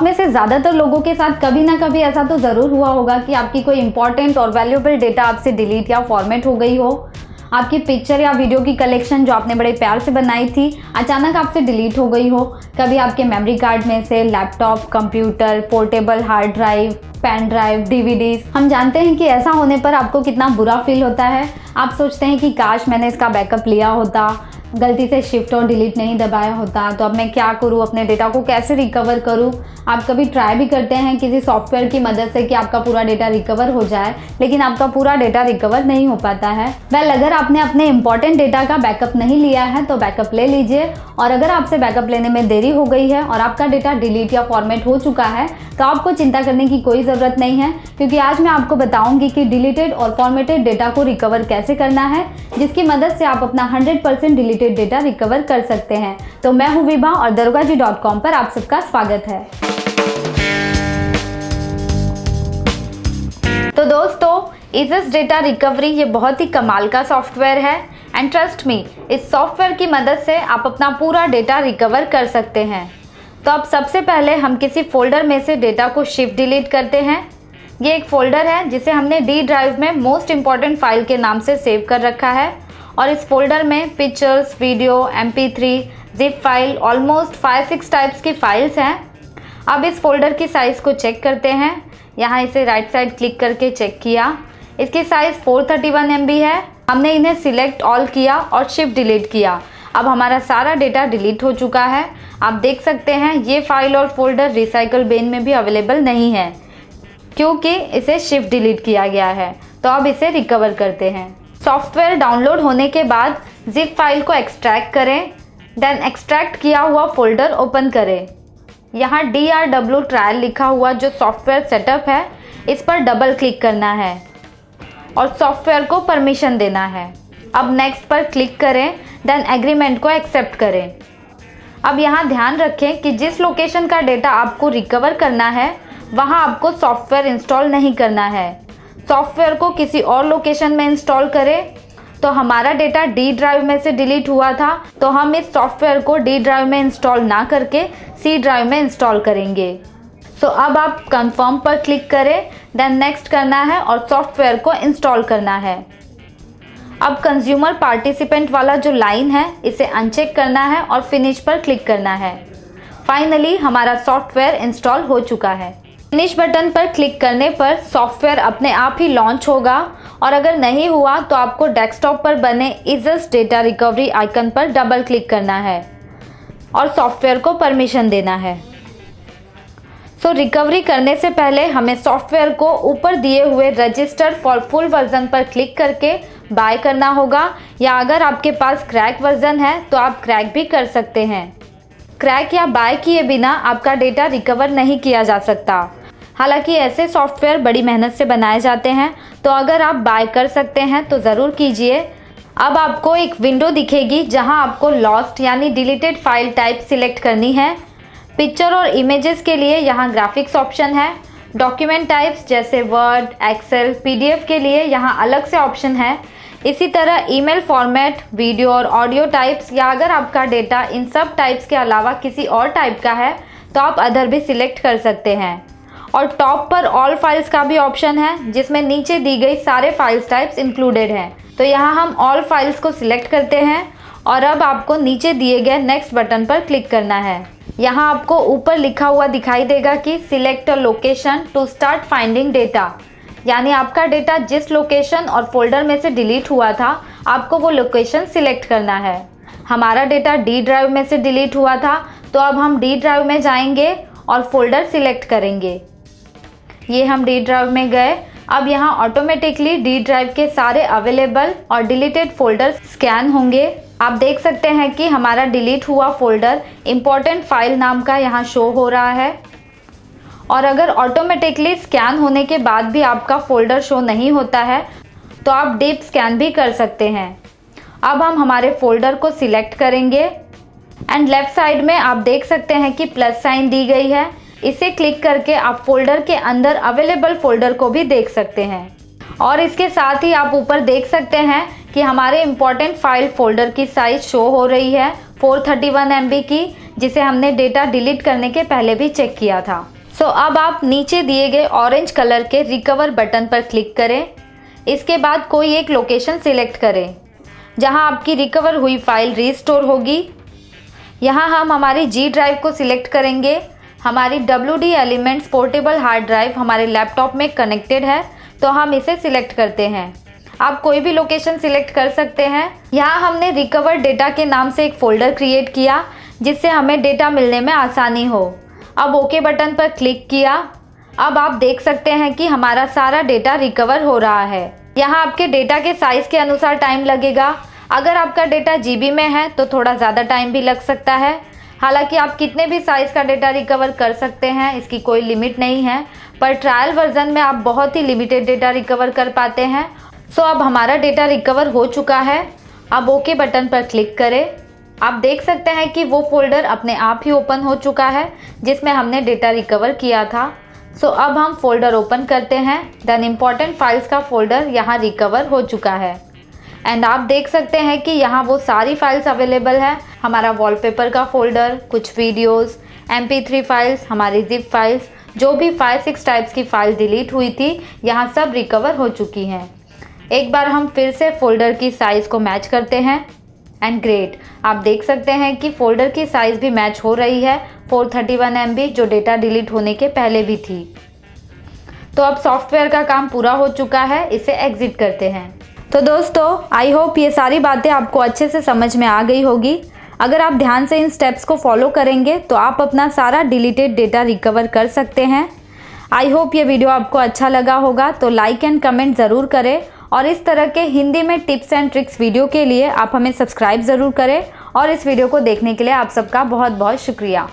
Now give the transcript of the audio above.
में से ज़्यादातर लोगों के साथ कभी ना कभी ऐसा तो ज़रूर हुआ होगा कि आपकी कोई इंपॉर्टेंट और वैल्यूएबल डेटा आपसे डिलीट या फॉर्मेट हो गई हो। आपकी पिक्चर या वीडियो की कलेक्शन जो आपने बड़े प्यार से बनाई थी अचानक आपसे डिलीट हो गई हो। कभी आपके मेमोरी कार्ड में से laptop, computer, portable hard drive, pen drive, DVDs. हम जानते हैं कि ऐसा होने पर आपको कितना बुरा फील होता है। आप सोचते हैं कि काश मैंने इसका बैकअप लिया होता, गलती से शिफ्ट और डिलीट नहीं दबाया होता, तो अब मैं क्या करूं, अपने डेटा को कैसे रिकवर करूं। आप कभी ट्राई भी करते हैं किसी सॉफ्टवेयर की मदद से कि आपका पूरा डेटा रिकवर हो जाए, लेकिन आपका पूरा डेटा रिकवर नहीं हो पाता है। वेल, अगर आपने अपने इंपॉर्टेंट डेटा का बैकअप नहीं लिया है तो बैकअप ले लीजिए। और अगर आपसे बैकअप लेने में देरी हो गई है और आपका डेटा डिलीट या फॉर्मेट हो चुका है तो आपको चिंता करने की कोई ज़रूरत नहीं है, क्योंकि आज मैं आपको बताऊंगी कि डिलीटेड और फॉर्मेटेड डेटा को रिकवर कैसे करना है, जिसकी मदद से आप अपना 100% डिलीटेड डेटा रिकवर कर सकते हैं। तो मैं हूं विभा और darogaji.com पर आप सबका स्वागत है। तो दोस्तों, इजिस डेटा रिकवरी ये बहुत ही कमाल का सॉफ्टवेयर है एंड ट्रस्ट मी, इस सॉफ्टवेयर की मदद से आप अपना पूरा डेटा रिकवर कर सकते हैं। तो अब सबसे पहले हम किसी फोल्डर में से डेटा को शिफ्ट डिलीट करते हैं। ये एक फोल्डर है जिसे हमने डी ड्राइव में मोस्ट इम्पॉर्टेंट फाइल के नाम से सेव कर रखा है और इस फोल्डर में pictures, video, MP3, zip file, almost 5-6 types की फाइल्स हैं। अब इस फोल्डर की साइज़ को चेक करते हैं। यहाँ इसे राइट साइड क्लिक करके चेक किया, इसकी साइज़ 431 MB है। हमने इन्हें सिलेक्ट ऑल किया और शिफ्ट डिलीट किया। अब हमारा सारा डेटा डिलीट हो चुका है। आप देख सकते हैं ये फाइल और फोल्डर रिसाइकल बिन में भी अवेलेबल नहीं है, क्योंकि इसे शिफ्ट डिलीट किया गया है। तो अब इसे रिकवर करते हैं। सॉफ्टवेयर डाउनलोड होने के बाद जिप फाइल को एक्सट्रैक्ट करें, देन एक्सट्रैक्ट किया हुआ फोल्डर ओपन करें। यहाँ DRW ट्रायल लिखा हुआ जो सॉफ्टवेयर सेटअप है, इस पर डबल क्लिक करना है और सॉफ्टवेयर को परमिशन देना है। अब नेक्स्ट पर क्लिक करें, देन एग्रीमेंट को एक्सेप्ट करें। अब यहाँ ध्यान रखें कि जिस लोकेशन का डेटा आपको रिकवर करना है वहाँ आपको सॉफ्टवेयर इंस्टॉल नहीं करना है। सॉफ्टवेयर को किसी और लोकेशन में इंस्टॉल करें। तो हमारा डेटा डी ड्राइव में से डिलीट हुआ था, तो हम इस सॉफ्टवेयर को डी ड्राइव में इंस्टॉल ना करके सी ड्राइव में इंस्टॉल करेंगे। सो अब आप कंफर्म पर क्लिक करें, देन नेक्स्ट करना है और सॉफ्टवेयर को इंस्टॉल करना है। अब कंज्यूमर पार्टिसिपेंट वाला जो लाइन है इसे अनचेक करना है और फिनिश पर क्लिक करना है। फाइनली हमारा सॉफ्टवेयर इंस्टॉल हो चुका है। फिनिश बटन पर क्लिक करने पर सॉफ्टवेयर अपने आप ही लॉन्च होगा और अगर नहीं हुआ तो आपको डेस्कटॉप पर बने इजिस डेटा रिकवरी आइकन पर डबल क्लिक करना है और सॉफ्टवेयर को परमिशन देना है। सो रिकवरी करने से पहले हमें सॉफ्टवेयर को ऊपर दिए हुए रजिस्टर फॉर फुल वर्जन पर क्लिक करके बाय करना होगा, या अगर आपके पास क्रैक वर्जन है तो आप क्रैक भी कर सकते हैं। क्रैक या बाय किए बिना आपका डेटा रिकवर नहीं किया जा सकता। हालांकि ऐसे सॉफ्टवेयर बड़ी मेहनत से बनाए जाते हैं, तो अगर आप बाय कर सकते हैं तो ज़रूर कीजिए। अब आपको एक विंडो दिखेगी जहां आपको लॉस्ट यानी डिलीटेड फाइल टाइप सिलेक्ट करनी है। पिक्चर और इमेजेस के लिए यहाँ ग्राफिक्स ऑप्शन है। डॉक्यूमेंट टाइप्स जैसे वर्ड, एक्सेल, PDF के लिए यहाँ अलग से ऑप्शन है। इसी तरह ईमेल फॉर्मेट, वीडियो और ऑडियो टाइप्स, या अगर आपका डेटा इन सब टाइप्स के अलावा किसी और टाइप का है तो आप अदर भी सिलेक्ट कर सकते हैं। और टॉप पर ऑल फाइल्स का भी ऑप्शन है, जिसमें नीचे दी गई सारे फाइल्स टाइप्स इंक्लूडेड हैं। तो यहाँ हम ऑल फाइल्स को सिलेक्ट करते हैं और अब आपको नीचे दिए गए नेक्स्ट बटन पर क्लिक करना है। यहाँ आपको ऊपर लिखा हुआ दिखाई देगा कि select a location to start finding data, यानी आपका डेटा जिस लोकेशन और फोल्डर में से डिलीट हुआ था आपको वो लोकेशन सिलेक्ट करना है। हमारा डेटा डी ड्राइव में से डिलीट हुआ था, तो अब हम डी ड्राइव में जाएंगे और फोल्डर सिलेक्ट करेंगे। ये हम डी ड्राइव में गए। अब यहाँ ऑटोमेटिकली डी ड्राइव के सारे अवेलेबल और डिलीटेड फोल्डर स्कैन होंगे। आप देख सकते हैं कि हमारा डिलीट हुआ फोल्डर इम्पोर्टेंट फाइल नाम का यहाँ शो हो रहा है। और अगर ऑटोमेटिकली स्कैन होने के बाद भी आपका फोल्डर शो नहीं होता है तो आप डीप स्कैन भी कर सकते हैं। अब हम हमारे फोल्डर को सिलेक्ट करेंगे एंड लेफ्ट साइड में आप देख सकते हैं कि प्लस साइन दी गई है। इसे क्लिक करके आप फोल्डर के अंदर अवेलेबल फोल्डर को भी देख सकते हैं। और इसके साथ ही आप ऊपर देख सकते हैं कि हमारे इम्पोर्टेंट फाइल फोल्डर की साइज शो हो रही है 431 MB की, जिसे हमने डेटा डिलीट करने के पहले भी चेक किया था। अब आप नीचे दिए गए ऑरेंज कलर के रिकवर बटन पर क्लिक करें। इसके बाद कोई एक लोकेशन सिलेक्ट करें जहां आपकी रिकवर हुई फाइल रीस्टोर होगी। यहां हम हमारी जी ड्राइव को सिलेक्ट करेंगे। हमारी WD elements portable hard drive हमारे लैपटॉप में कनेक्टेड है, तो हम इसे सिलेक्ट करते हैं। आप कोई भी लोकेशन सिलेक्ट कर सकते हैं। यहाँ हमने रिकवर डेटा के नाम से एक फ़ोल्डर क्रिएट किया जिससे हमें डेटा मिलने में आसानी हो। अब ओके बटन पर क्लिक किया। अब आप देख सकते हैं कि हमारा सारा डेटा रिकवर हो रहा है। यहाँ आपके डेटा के साइज़ के अनुसार टाइम लगेगा। अगर आपका डेटा GB में है तो थोड़ा ज़्यादा टाइम भी लग सकता है। हालांकि आप कितने भी साइज़ का डेटा रिकवर कर सकते हैं, इसकी कोई लिमिट नहीं है, पर ट्रायल वर्जन में आप बहुत ही लिमिटेड डेटा रिकवर कर पाते हैं। अब हमारा डेटा रिकवर हो चुका है। अब ओके बटन पर क्लिक करें। आप देख सकते हैं कि वो फोल्डर अपने आप ही ओपन हो चुका है जिसमें हमने डेटा रिकवर किया था। अब हम फोल्डर ओपन करते हैं। देन इम्पॉर्टेंट फाइल्स का फोल्डर यहाँ रिकवर हो चुका है एंड आप देख सकते हैं कि यहाँ वो सारी फाइल्स अवेलेबल है। हमारा वॉलपेपर का फोल्डर, कुछ वीडियोस, MP3 फाइल्स, हमारी जिप फाइल्स, जो भी 5-6 टाइप्स की फाइल डिलीट हुई थी, यहाँ सब रिकवर हो चुकी हैं। एक बार हम फिर से फ़ोल्डर की साइज़ को मैच करते हैं एंड ग्रेट, आप देख सकते हैं कि फ़ोल्डर की साइज़ भी मैच हो रही है 431 MB, जो डेटा डिलीट होने के पहले भी थी। अब सॉफ्टवेयर का काम पूरा हो चुका है, इसे एग्ज़िट करते हैं। तो दोस्तों, आई होप ये सारी बातें आपको अच्छे से समझ में आ गई होगी। अगर आप ध्यान से इन स्टेप्स को फॉलो करेंगे तो आप अपना सारा डिलीटेड डेटा रिकवर कर सकते हैं। आई होप ये वीडियो आपको अच्छा लगा होगा, तो लाइक एंड कमेंट ज़रूर करें और इस तरह के हिंदी में टिप्स एंड ट्रिक्स वीडियो के लिए आप हमें सब्सक्राइब ज़रूर करें। और इस वीडियो को देखने के लिए आप सबका बहुत बहुत शुक्रिया।